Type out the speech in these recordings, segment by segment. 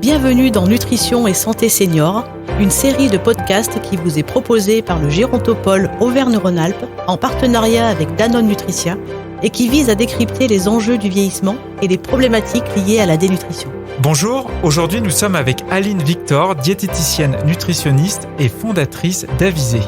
Bienvenue dans Nutrition et Santé Senior, une série de podcasts qui vous est proposée par le Gérontopole Auvergne-Rhône-Alpes en partenariat avec Danone Nutricia et qui vise à décrypter les enjeux du vieillissement et les problématiques liées à la dénutrition. Bonjour, aujourd'hui nous sommes avec Aline Victor, diététicienne nutritionniste et fondatrice d'Avisé.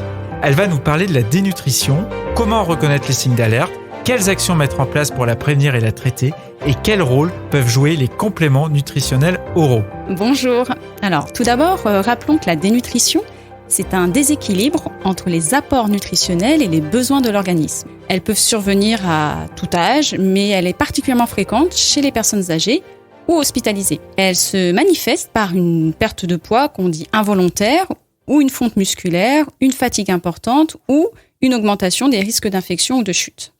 Elle va nous parler de la dénutrition, comment reconnaître les signes d'alerte, quelles actions mettre en place pour la prévenir et la traiter et quel rôle peuvent jouer les compléments nutritionnels oraux. Bonjour. Alors, tout d'abord, rappelons que la dénutrition, c'est un déséquilibre entre les apports nutritionnels et les besoins de l'organisme. Elles peuvent survenir à tout âge, mais elle est particulièrement fréquente chez les personnes âgées ou hospitalisées. Elle se manifeste par une perte de poids qu'on dit involontaire ou une fonte musculaire, une fatigue importante ou une augmentation des risques d'infection ou de chute.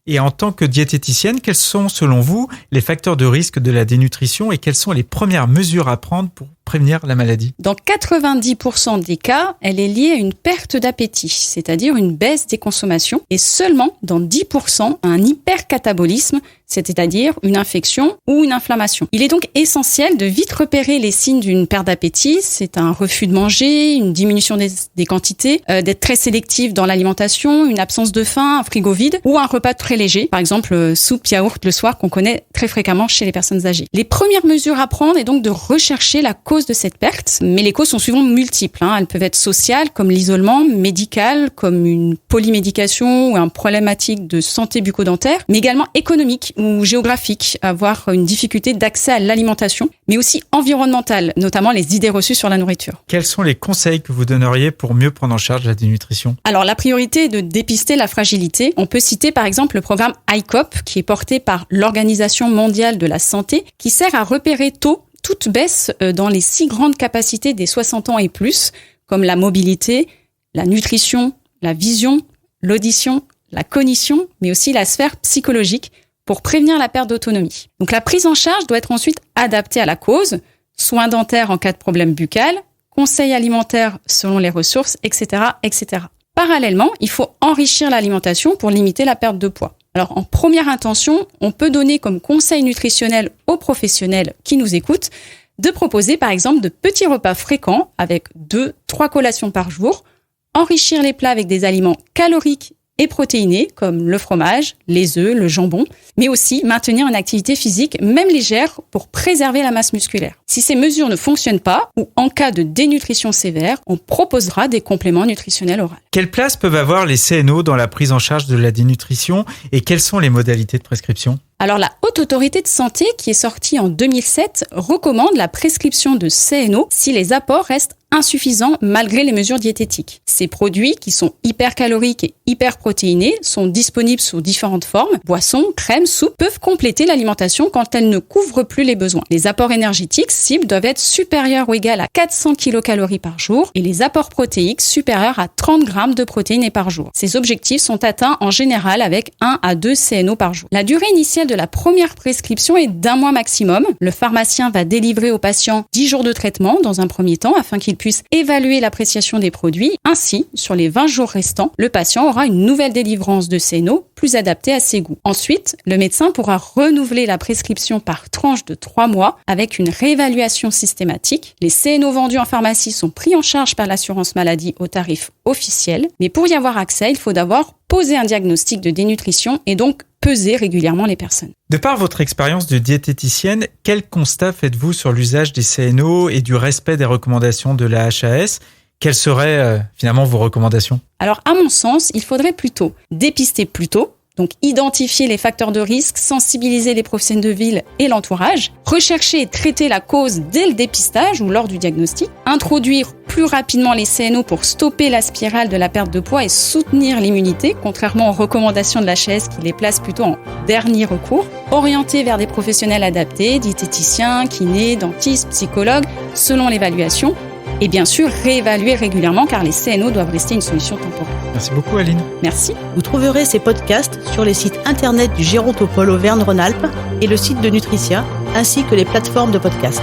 Et en tant que diététicienne, quels sont selon vous les facteurs de risque de la dénutrition et quelles sont les premières mesures à prendre pour prévenir la maladie ? Dans 90% des cas, elle est liée à une perte d'appétit, c'est-à-dire une baisse des consommations, et seulement dans 10% à un hypercatabolisme, c'est-à-dire une infection ou une inflammation. Il est donc essentiel de vite repérer les signes d'une perte d'appétit. C'est un refus de manger, une diminution des quantités, d'être très sélectif dans l'alimentation, une absence de faim, un frigo vide ou un repas très léger, par exemple soupe, yaourt le soir qu'on connaît très fréquemment chez les personnes âgées. Les premières mesures à prendre est donc de rechercher la cause de cette perte, mais les causes sont souvent multiples. Elles peuvent être sociales, comme l'isolement, médicales, comme une polymédication ou un problématique de santé bucco-dentaire, mais également économique ou géographique, avoir une difficulté d'accès à l'alimentation, mais aussi environnementale, notamment les idées reçues sur la nourriture. Quels sont les conseils que vous donneriez pour mieux prendre en charge la dénutrition ? Alors, la priorité est de dépister la fragilité. On peut citer par exemple le programme ICOP, qui est porté par l'Organisation mondiale de la santé, qui sert à repérer tôt toute baisse dans les 6 grandes capacités des 60 ans et plus, comme la mobilité, la nutrition, la vision, l'audition, la cognition, mais aussi la sphère psychologique, pour prévenir la perte d'autonomie. Donc la prise en charge doit être ensuite adaptée à la cause, soins dentaires en cas de problème buccal, conseils alimentaires selon les ressources, etc., etc. Parallèlement, il faut enrichir l'alimentation pour limiter la perte de poids. Alors en première intention, on peut donner comme conseil nutritionnel aux professionnels qui nous écoutent de proposer par exemple de petits repas fréquents avec 2-3 collations par jour, enrichir les plats avec des aliments caloriques et protéinés comme le fromage, les œufs, le jambon, mais aussi maintenir une activité physique même légère pour préserver la masse musculaire. Si ces mesures ne fonctionnent pas ou en cas de dénutrition sévère, on proposera des compléments nutritionnels oraux. Quelle place peuvent avoir les CNO dans la prise en charge de la dénutrition et quelles sont les modalités de prescription ? Alors la Haute Autorité de Santé, qui est sortie en 2007, recommande la prescription de CNO si les apports restent insuffisants malgré les mesures diététiques. Ces produits, qui sont hypercaloriques et hyperprotéinés, sont disponibles sous différentes formes. Boissons, crèmes, soupes peuvent compléter l'alimentation quand elles ne couvrent plus les besoins. Les apports énergétiques cibles doivent être supérieurs ou égaux à 400 kcal par jour et les apports protéiques supérieurs à 30 grammes de protéines par jour. Ces objectifs sont atteints en général avec 1 à 2 CNO par jour. La durée initiale de la première prescription est d'1 mois maximum. Le pharmacien va délivrer au patient 10 jours de traitement dans un premier temps afin qu'il puisse évaluer l'appréciation des produits. Ainsi, sur les 20 jours restants, le patient aura une nouvelle délivrance de CNO plus adaptée à ses goûts. Ensuite, le médecin pourra renouveler la prescription par tranche de 3 mois avec une réévaluation systématique. Les CNO vendus en pharmacie sont pris en charge par l'assurance maladie au tarif officiel. Mais pour y avoir accès, il faut d'abord poser un diagnostic de dénutrition et donc peser régulièrement les personnes. De par votre expérience de diététicienne, quel constat faites-vous sur l'usage des CNO et du respect des recommandations de la HAS ? Quelles seraient finalement vos recommandations ? Alors à mon sens, il faudrait plutôt dépister plus tôt, donc identifier les facteurs de risque, sensibiliser les professionnels de ville et l'entourage, rechercher et traiter la cause dès le dépistage ou lors du diagnostic, introduire plus rapidement les CNO pour stopper la spirale de la perte de poids et soutenir l'immunité, contrairement aux recommandations de l'HAS qui les place plutôt en dernier recours, orienter vers des professionnels adaptés, diététiciens, kinés, dentistes, psychologues, selon l'évaluation, et bien sûr réévaluer régulièrement car les CNO doivent rester une solution temporaire. Merci beaucoup Aline. Merci. Vous trouverez ces podcasts sur les sites internet du Gérontopole Auvergne-Rhône-Alpes et le site de Nutricia, ainsi que les plateformes de podcasts.